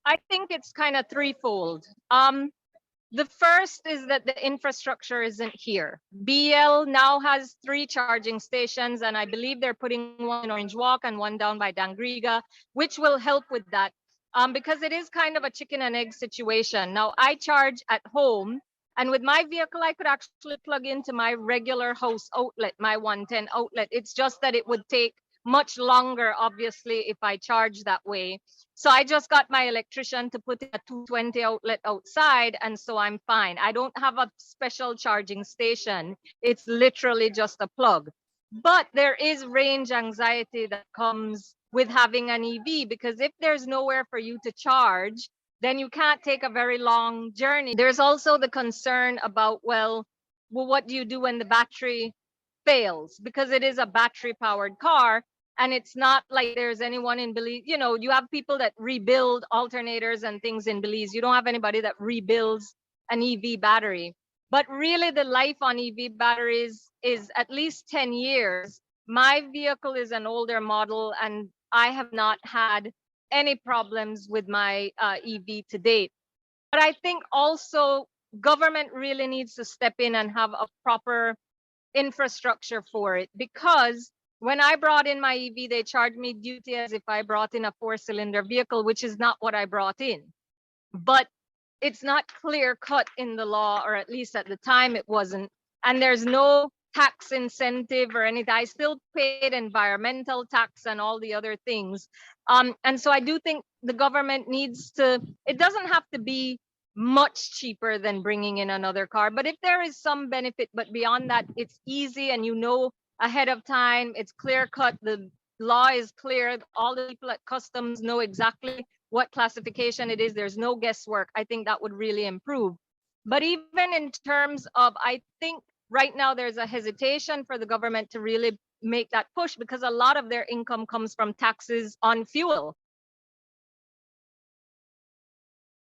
I think it's kind of threefold. The first is that the infrastructure isn't here. BL now has 3 charging stations, and I believe they're putting one in Orange Walk and one down by Dangriga, which will help with that. Because it is kind of a chicken and egg situation. Now, I charge at home, and with my vehicle, I could actually plug into my regular house outlet, my 110 outlet. It's just that it would take much longer, obviously, if I charge that way. So I just got my electrician to put in a 220 outlet outside, and so I'm fine. I don't have a special charging station. It's literally just a plug. But there is range anxiety that comes with having an EV, because if there's nowhere for you to charge, then you can't take a very long journey. There's also the concern about, well, what do you do when the battery fails? Because it is a battery powered car. And it's not like there's anyone in Belize, you have people that rebuild alternators and things in Belize. You don't have anybody that rebuilds an EV battery. But really, the life on EV batteries is at least 10 years. My vehicle is an older model, and I have not had any problems with my EV to date. But I think also government really needs to step in and have a proper infrastructure for it, because when I brought in my EV, they charged me duty as if I brought in a 4-cylinder vehicle, which is not what I brought in. But it's not clear cut in the law, or at least at the time it wasn't. And there's no tax incentive or anything. I still paid environmental tax and all the other things. And so I do think the government needs to, it doesn't have to be much cheaper than bringing in another car. But if there is some benefit, but beyond that, it's easy and ahead of time, it's clear cut, the law is clear, all the people at customs know exactly what classification it is, there's no guesswork. I think that would really improve. But even in terms of, I think right now there's a hesitation for the government to really make that push, because a lot of their income comes from taxes on fuel.